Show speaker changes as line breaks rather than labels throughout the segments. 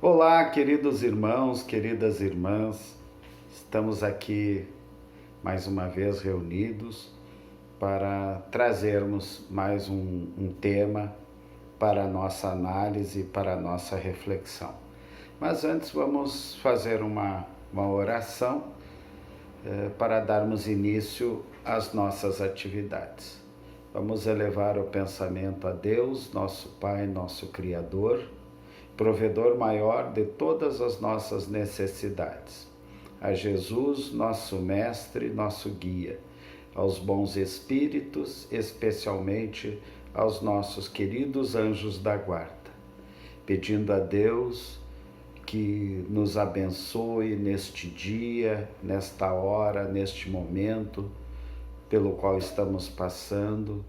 Olá, queridos irmãos, queridas irmãs, estamos aqui mais uma vez reunidos para trazermos mais um tema para a nossa análise, para a nossa reflexão. Mas antes vamos fazer uma oração para darmos início às nossas atividades. Vamos elevar o pensamento a Deus, nosso Pai, nosso Criador, provedor maior de todas as nossas necessidades, a Jesus, nosso mestre, nosso guia, aos bons espíritos, especialmente aos nossos queridos anjos da guarda, pedindo a Deus que nos abençoe neste dia, nesta hora, neste momento pelo qual estamos passando.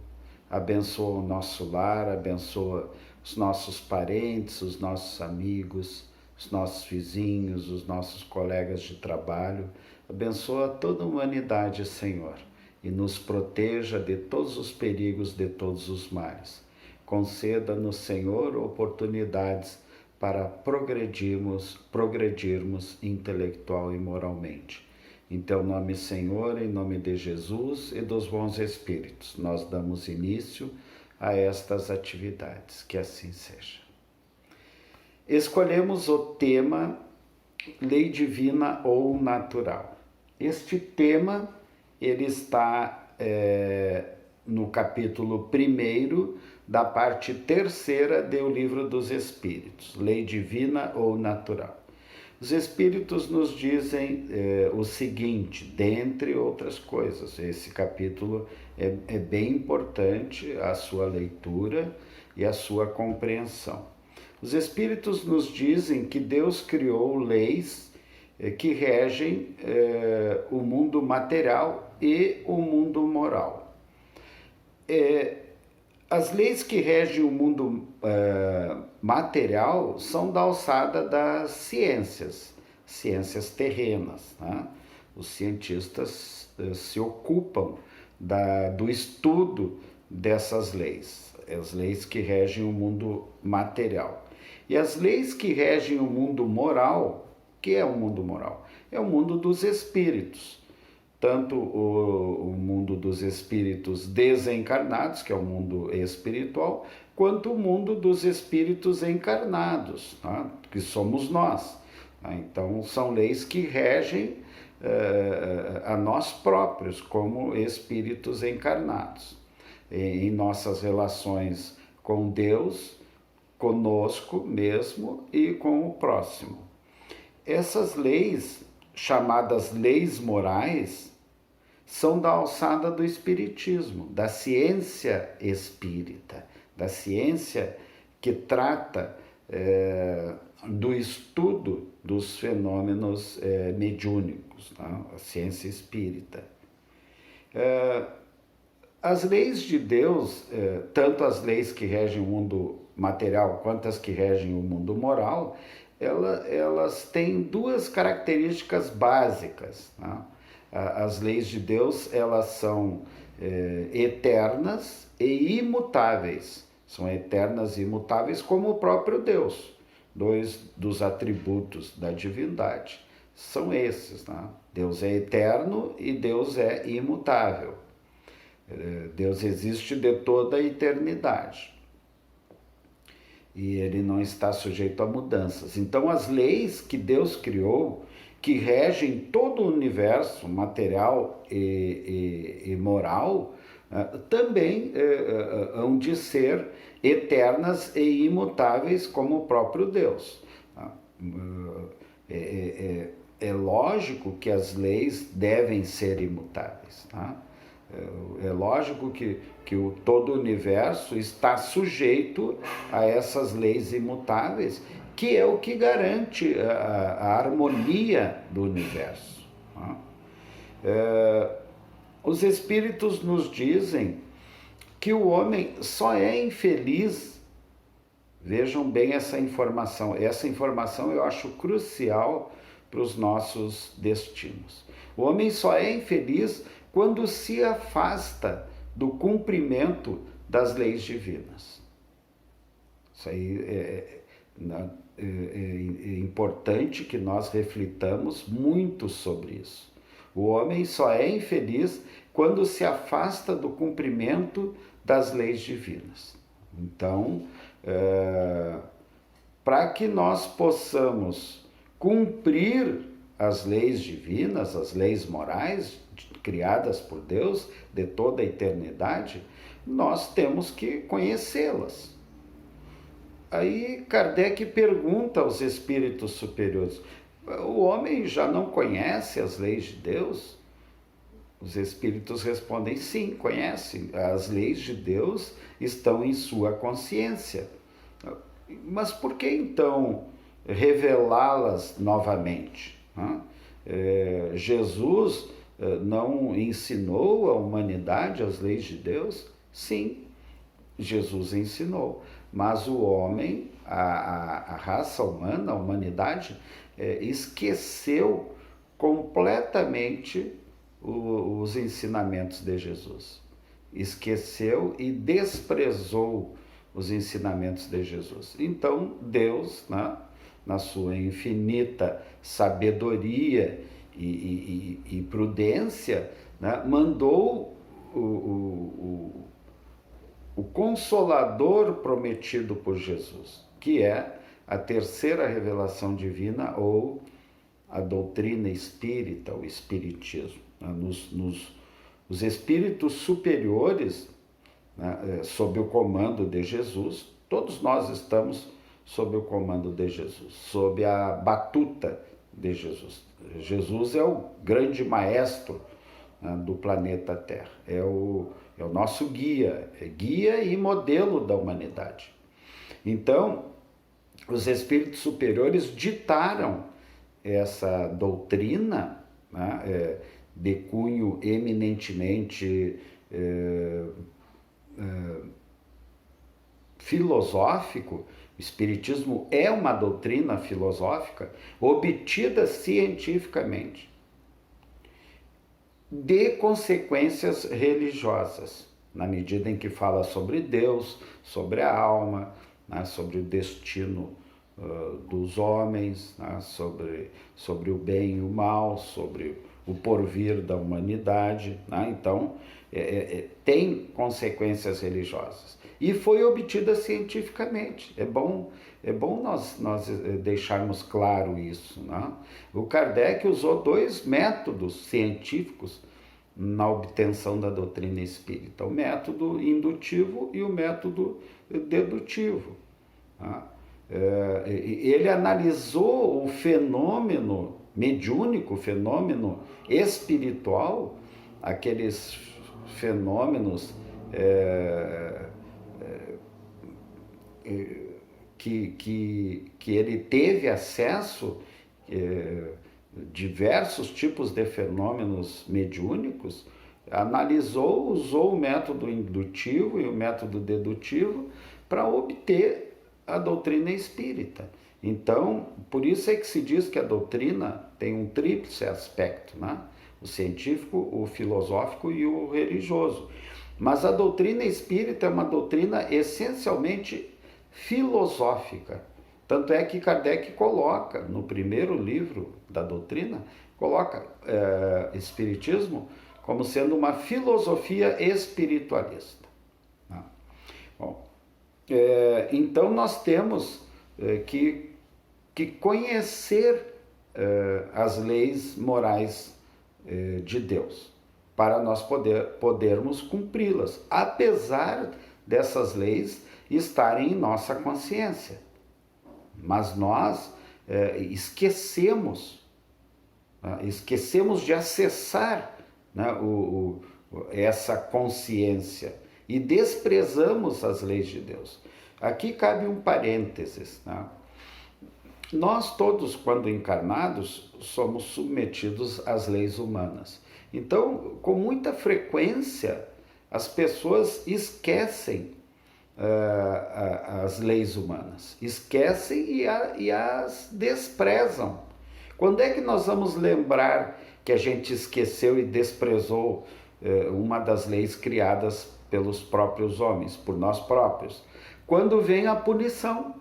Abençoa o nosso lar, abençoa os nossos parentes, os nossos amigos, os nossos vizinhos, os nossos colegas de trabalho. Abençoa toda a humanidade, Senhor, e nos proteja de todos os perigos, de todos os males. Conceda-nos, Senhor, oportunidades para progredirmos intelectual e moralmente. Em teu nome, Senhor, em nome de Jesus e dos bons espíritos, nós damos início a estas atividades, que assim seja. Escolhemos o tema Lei Divina ou Natural. Este tema, ele está no capítulo 1º da parte 3ª do Livro dos Espíritos, Lei Divina ou Natural. Os Espíritos nos dizem o seguinte, dentre outras coisas, esse capítulo é bem importante, a sua leitura e a sua compreensão. Os Espíritos nos dizem que Deus criou leis que regem o mundo material e o mundo moral. As leis que regem o mundo material são da alçada das ciências terrenas, né? Os cientistas se ocupam do estudo dessas leis, as leis que regem o mundo material. E as leis que regem o mundo moral, que é o mundo moral? É o mundo dos espíritos. Tanto o mundo dos espíritos desencarnados, que é o mundo espiritual, quanto o mundo dos espíritos encarnados, tá? Que somos nós. Tá? Então, são leis que regem a nós próprios, como espíritos encarnados, em nossas relações com Deus, conosco mesmo e com o próximo. Essas leis, chamadas leis morais, são da alçada do espiritismo, da ciência espírita, da ciência que trata do estudo dos fenômenos mediúnicos, tá? A ciência espírita. As leis de Deus, tanto as leis que regem o mundo material quanto as que regem o mundo moral, elas têm duas características básicas, tá? As leis de Deus, elas são eternas e imutáveis. São eternas e imutáveis como o próprio Deus. Dois dos atributos da divindade são esses, tá? Deus é eterno e Deus é imutável. Deus existe de toda a eternidade. E ele não está sujeito a mudanças. Então, as leis que Deus criou, que regem todo o universo material e moral, também hão de ser eternas e imutáveis como o próprio Deus. É lógico que as leis devem ser imutáveis, tá? É lógico que todo o universo está sujeito a essas leis imutáveis, que é o que garante a harmonia do universo. Os Espíritos nos dizem que o homem só é infeliz. Vejam bem essa informação. Essa informação eu acho crucial para os nossos destinos. O homem só é infeliz quando se afasta do cumprimento das leis divinas. Isso aí é importante que nós reflitamos muito sobre isso. O homem só é infeliz quando se afasta do cumprimento das leis divinas. Então, para que nós possamos cumprir as leis divinas, as leis morais criadas por Deus de toda a eternidade, nós temos que conhecê-las. Aí Kardec pergunta aos espíritos superiores: o homem já não conhece as leis de Deus? Os espíritos respondem: sim, conhece. As leis de Deus estão em sua consciência. Mas por que então revelá-las novamente? Jesus não ensinou à humanidade as leis de Deus? Sim, Jesus ensinou. Mas o homem, a raça humana, a humanidade, esqueceu completamente os ensinamentos de Jesus. Esqueceu e desprezou os ensinamentos de Jesus. Então, Deus, na sua infinita sabedoria e prudência, mandou o Consolador prometido por Jesus, que é a terceira revelação divina ou a doutrina espírita, o espiritismo. Os espíritos superiores, sob o comando de Jesus, todos nós estamos sob o comando de Jesus, sob a batuta de Jesus. Jesus é o grande maestro do planeta Terra, é o nosso guia, guia e modelo da humanidade. Então, os espíritos superiores ditaram essa doutrina, de cunho eminentemente filosófico. O espiritismo é uma doutrina filosófica obtida cientificamente, de consequências religiosas, na medida em que fala sobre Deus, sobre a alma, sobre o destino dos homens, sobre o bem e o mal, sobre o porvir da humanidade. Então, tem consequências religiosas. E foi obtida cientificamente. É bom nós deixarmos claro isso. O Kardec usou 2 métodos científicos na obtenção da doutrina espírita: o método indutivo e o método dedutivo. Ele analisou o fenômeno mediúnico, o fenômeno espiritual, aqueles fenômenos que ele teve acesso, diversos tipos de fenômenos mediúnicos, analisou, usou o método indutivo e o método dedutivo para obter a doutrina espírita. Então, por isso é que se diz que a doutrina tem um tríplice aspecto, o científico, o filosófico e o religioso. Mas a doutrina espírita é uma doutrina essencialmente filosófica. Tanto é que Kardec coloca, no primeiro livro da doutrina, coloca Espiritismo como sendo uma filosofia espiritualista. Bom, então nós temos que conhecer as leis morais de Deus, para nós podermos cumpri-las, apesar dessas leis estarem em nossa consciência. Mas nós esquecemos de acessar essa consciência e desprezamos as leis de Deus. Aqui cabe um parênteses. Nós todos, quando encarnados, somos submetidos às leis humanas. Então, com muita frequência, as pessoas esquecem as leis humanas, esquecem e as desprezam. Quando é que nós vamos lembrar que a gente esqueceu e desprezou uma das leis criadas pelos próprios homens, por nós próprios? Quando vem a punição.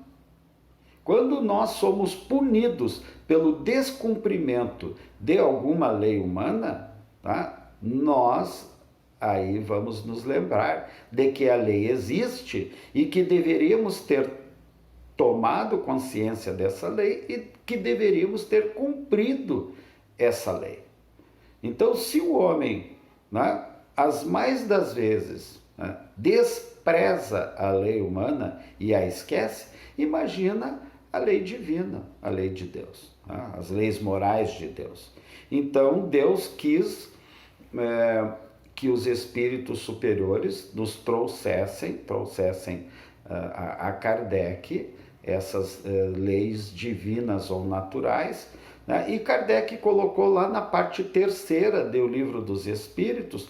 Quando nós somos punidos pelo descumprimento de alguma lei humana, tá? Nós aí vamos nos lembrar de que a lei existe e que deveríamos ter tomado consciência dessa lei e que deveríamos ter cumprido essa lei. Então, se o homem, né, as mais das vezes, né, despreza a lei humana e a esquece, imagina a lei divina, a lei de Deus, né, as leis morais de Deus. Então, Deus quis que os espíritos superiores nos trouxessem a Kardec essas leis divinas ou naturais, né? E Kardec colocou lá na parte terceira do Livro dos Espíritos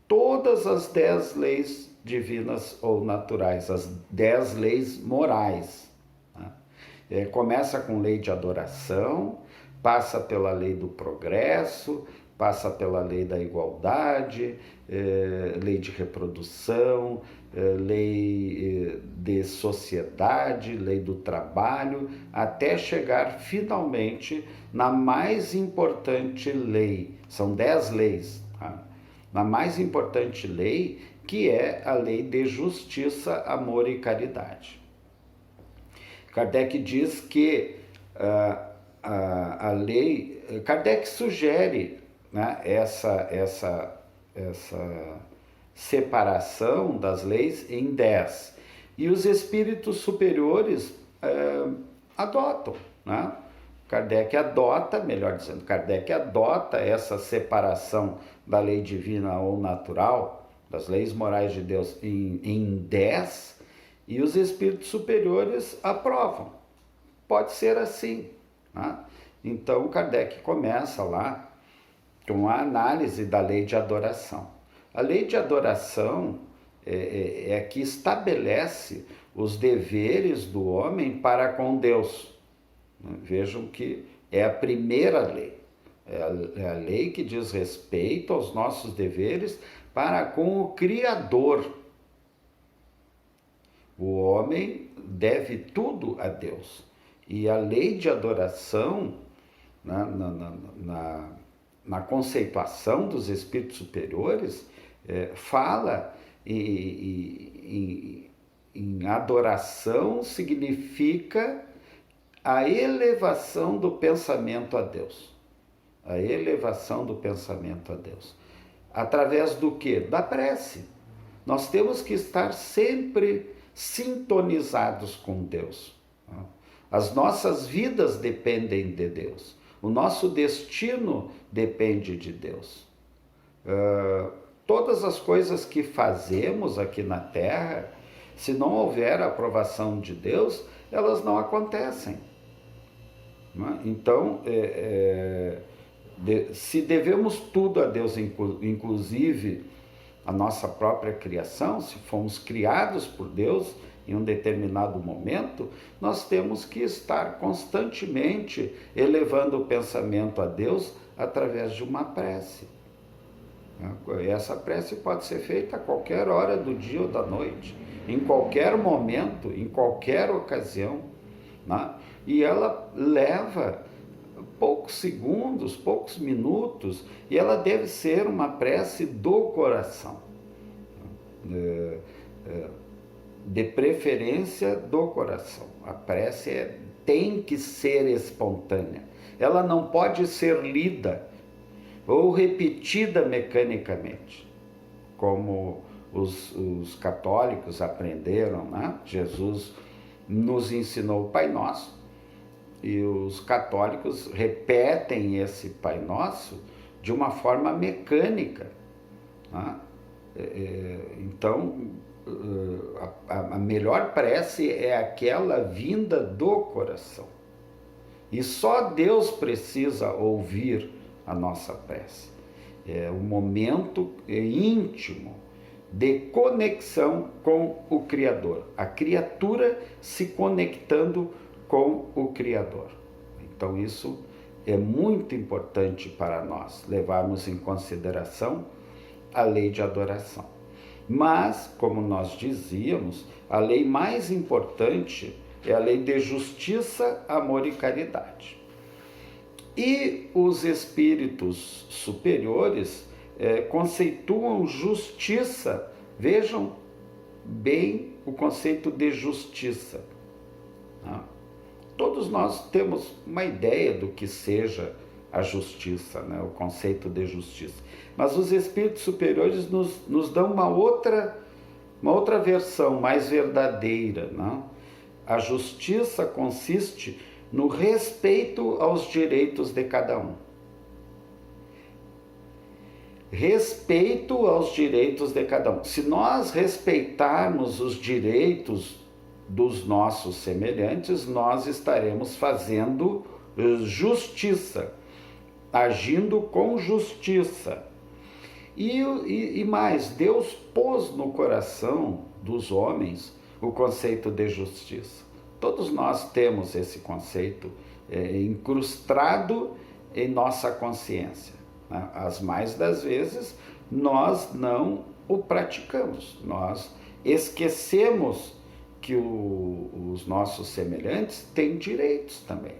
todas as 10 leis divinas ou naturais, as 10 leis morais, né? Começa com lei de adoração, passa pela lei do progresso, passa pela lei da igualdade, lei de reprodução, lei de sociedade, lei do trabalho, até chegar finalmente na mais importante lei. São 10 leis, tá? Na mais importante lei, que é a lei de justiça, amor e caridade. Kardec diz que a lei... Kardec sugere, né, essa separação das leis em 10. E os espíritos superiores adotam, né? Kardec adota, melhor dizendo, Kardec adota essa separação da lei divina ou natural, das leis morais de Deus, em 10, e os espíritos superiores aprovam. Pode ser assim, né? Então Kardec começa lá com a análise da lei de adoração. A lei de adoração é que estabelece os deveres do homem para com Deus. Vejam que é a primeira lei. É a lei que diz respeito aos nossos deveres para com o Criador. O homem deve tudo a Deus. E a lei de adoração, na conceituação dos espíritos superiores, fala em adoração significa a elevação do pensamento a Deus. A elevação do pensamento a Deus. Através do quê? Da prece. Nós temos que estar sempre sintonizados com Deus. As nossas vidas dependem de Deus. O nosso destino depende de Deus. Todas as coisas que fazemos aqui na Terra, se não houver a aprovação de Deus, elas não acontecem. Então, se devemos tudo a Deus, inclusive a nossa própria criação, se fomos criados por Deus em um determinado momento, nós temos que estar constantemente elevando o pensamento a Deus através de uma prece. Essa prece pode ser feita a qualquer hora do dia ou da noite, em qualquer momento, em qualquer ocasião, né? E ela leva poucos segundos, poucos minutos, e ela deve ser uma prece do coração, de preferência do coração. A prece tem que ser espontânea, ela não pode ser lida ou repetida mecanicamente, como os católicos aprenderam, né? Jesus nos ensinou o Pai Nosso, e os católicos repetem esse Pai Nosso de uma forma mecânica, né? Então, a melhor prece é aquela vinda do coração. E só Deus precisa ouvir a nossa prece. É um momento íntimo de conexão com o Criador. A criatura se conectando com o Criador. Então isso é muito importante para nós, levarmos em consideração a lei de adoração. Mas, como nós dizíamos, a lei mais importante É a lei de justiça, amor e caridade. E os espíritos superiores conceituam justiça, vejam bem o conceito de justiça. Tá? Todos nós temos uma ideia do que seja a justiça, né? O conceito de justiça. Mas os espíritos superiores nos dão uma outra versão mais verdadeira. Né? A justiça consiste no respeito aos direitos de cada um. Respeito aos direitos de cada um. Se nós respeitarmos os direitos dos nossos semelhantes, nós estaremos fazendo justiça, agindo com justiça. E mais, Deus pôs no coração dos homens o conceito de justiça. Todos nós temos esse conceito incrustado em nossa consciência. Né? As mais das vezes nós não o praticamos, nós esquecemos que os nossos semelhantes têm direitos também.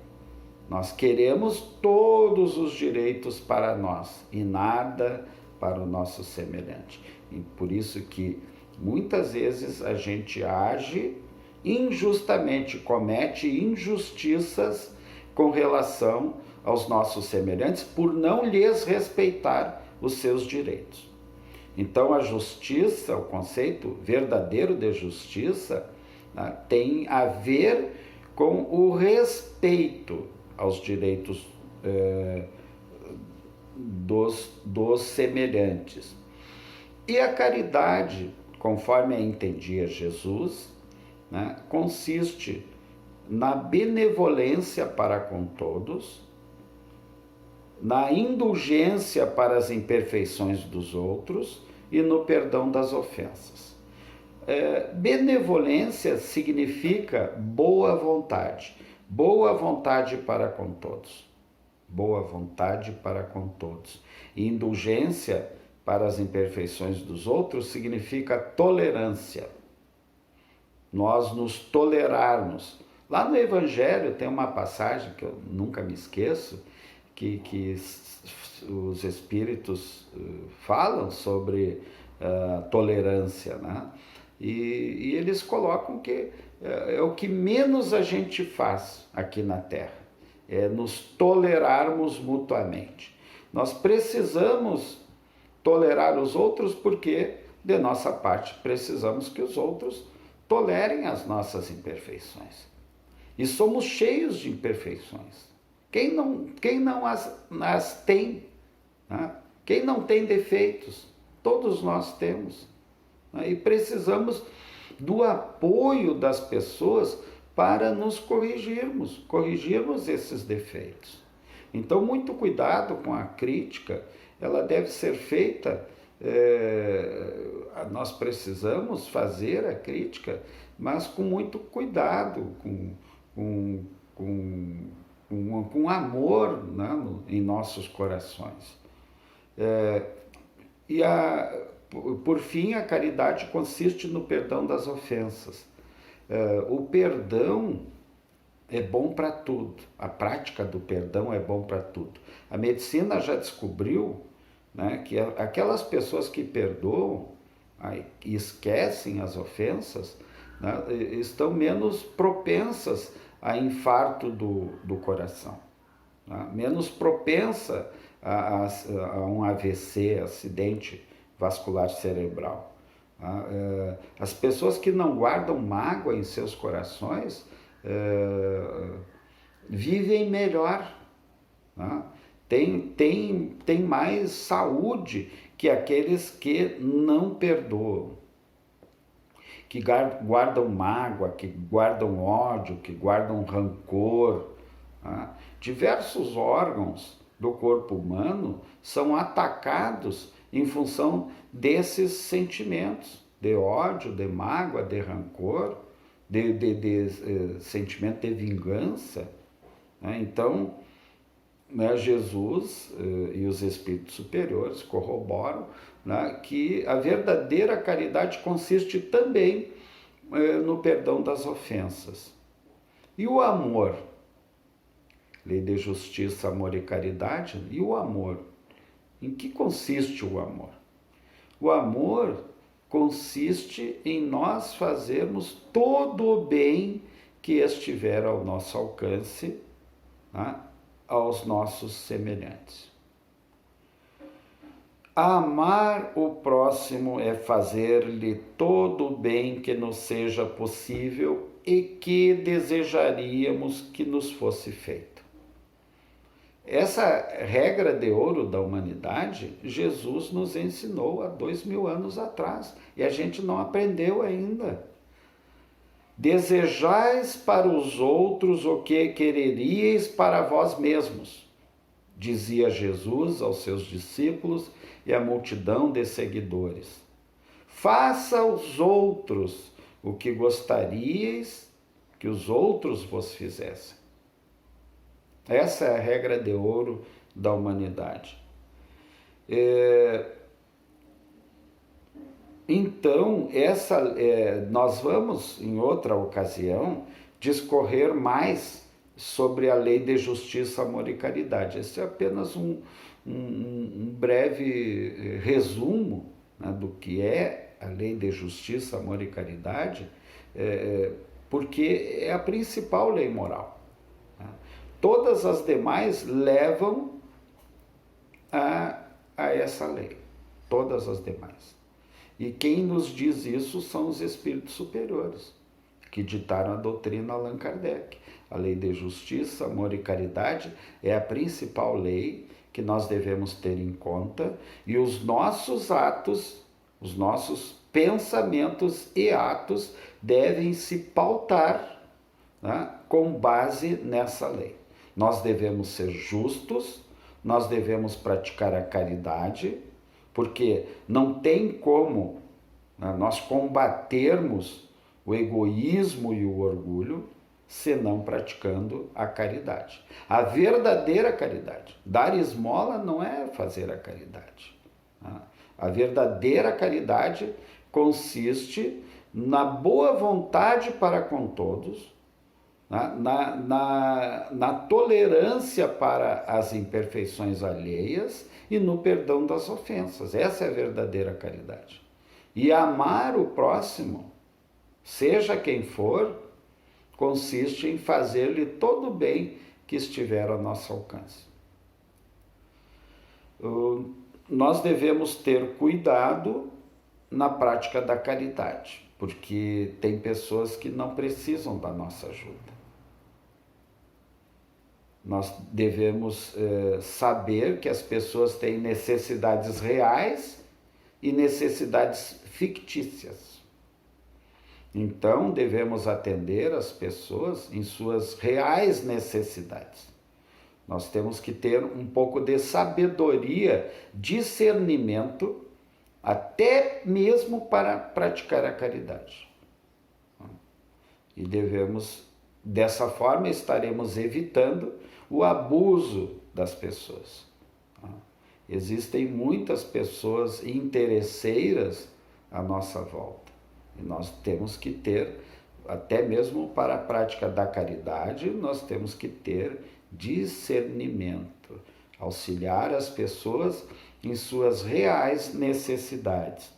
Nós queremos todos os direitos para nós e nada para o nosso semelhante. E por isso que muitas vezes a gente age injustamente, comete injustiças com relação aos nossos semelhantes por não lhes respeitar os seus direitos. Então a justiça, o conceito verdadeiro de justiça, né, tem a ver com o respeito aos direitos dos semelhantes. E a caridade, conforme a entendia Jesus, né, consiste na benevolência para com todos, na indulgência para as imperfeições dos outros e no perdão das ofensas. Benevolência significa boa vontade para com todos. Boa vontade para com todos. E indulgência para as imperfeições dos outros significa tolerância. Nós nos tolerarmos. Lá no Evangelho tem uma passagem que eu nunca me esqueço, que os espíritos falam sobre tolerância, né? E eles colocam que é o que menos a gente faz aqui na Terra, é nos tolerarmos mutuamente. Nós precisamos tolerar os outros porque, de nossa parte, precisamos que os outros tolerem as nossas imperfeições. E somos cheios de imperfeições. Quem não as tem? Né? Quem não tem defeitos? Todos nós temos. Né? E precisamos do apoio das pessoas para nos corrigirmos esses defeitos. Então, muito cuidado com a crítica, ela deve ser feita, nós precisamos fazer a crítica, mas com muito cuidado, com amor, né, em nossos corações. Por fim, a caridade consiste no perdão das ofensas. O perdão é bom para tudo, a prática do perdão é bom para tudo. A medicina já descobriu, né, que aquelas pessoas que perdoam e esquecem as ofensas, né, estão menos propensas a infarto do coração, né, menos propensa a um AVC, acidente vascular cerebral. As pessoas que não guardam mágoa em seus corações vivem melhor, né? Tem mais saúde que aqueles que não perdoam, que guardam mágoa, que guardam ódio, que guardam rancor. Né? Diversos órgãos do corpo humano são atacados em função desses sentimentos de ódio, de mágoa, de rancor, de sentimento de vingança. Né? Então, né, Jesus e os espíritos superiores corroboram, né, que a verdadeira caridade consiste também no perdão das ofensas. E o amor? Lei de justiça, amor e caridade. E o amor? Em que consiste o amor? O amor consiste em nós fazermos todo o bem que estiver ao nosso alcance, né, aos nossos semelhantes. Amar o próximo é fazer-lhe todo o bem que nos seja possível e que desejaríamos que nos fosse feito. Essa regra de ouro da humanidade, Jesus nos ensinou há 2000 anos atrás e a gente não aprendeu ainda. Desejais para os outros o que quereríeis para vós mesmos, dizia Jesus aos seus discípulos e à multidão de seguidores. Faça aos outros o que gostaríeis que os outros vos fizessem. Essa é a regra de ouro da humanidade. Então, nós vamos, em outra ocasião, discorrer mais sobre a lei de justiça, amor e caridade. Esse é apenas um breve resumo, né, do que é a lei de justiça, amor e caridade, porque é a principal lei moral. Todas as demais levam a essa lei, todas as demais. E quem nos diz isso são os espíritos superiores, que ditaram a doutrina Allan Kardec. A lei de justiça, amor e caridade é a principal lei que nós devemos ter em conta, e os nossos atos, os nossos pensamentos e atos devem se pautar, né, com base nessa lei. Nós devemos ser justos, nós devemos praticar a caridade, porque não tem como, né, nós combatermos o egoísmo e o orgulho senão praticando a caridade. A verdadeira caridade. Dar esmola não é fazer a caridade. Né? A verdadeira caridade consiste na boa vontade para com todos, na tolerância para as imperfeições alheias e no perdão das ofensas. Essa é a verdadeira caridade. E amar o próximo, seja quem for, consiste em fazer-lhe todo o bem que estiver ao nosso alcance. Nós devemos ter cuidado na prática da caridade, porque tem pessoas que não precisam da nossa ajuda. Nós devemos saber que as pessoas têm necessidades reais e necessidades fictícias. Então, devemos atender as pessoas em suas reais necessidades. Nós temos que ter um pouco de sabedoria, discernimento, até mesmo para praticar a caridade. E dessa forma, estaremos evitando o abuso das pessoas. Existem muitas pessoas interesseiras à nossa volta. E nós temos que ter, até mesmo para a prática da caridade, nós temos que ter discernimento, auxiliar as pessoas em suas reais necessidades.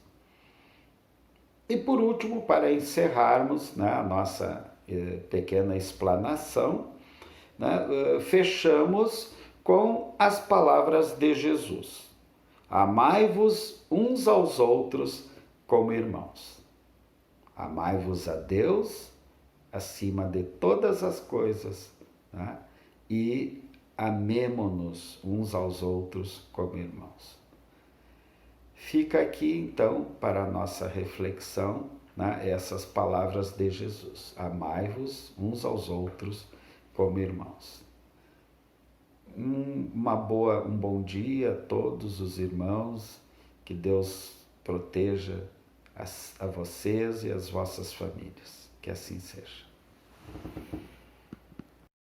E por último, para encerrarmos, né, a nossa pequena explanação, né, fechamos com as palavras de Jesus: amai-vos uns aos outros como irmãos. Amai-vos a Deus acima de todas as coisas, né, e amemo-nos uns aos outros como irmãos. Fica aqui então para a nossa reflexão, né, essas palavras de Jesus: amai-vos uns aos outros como irmãos. Um bom dia a todos os irmãos, que Deus proteja a vocês e as vossas famílias, que assim seja.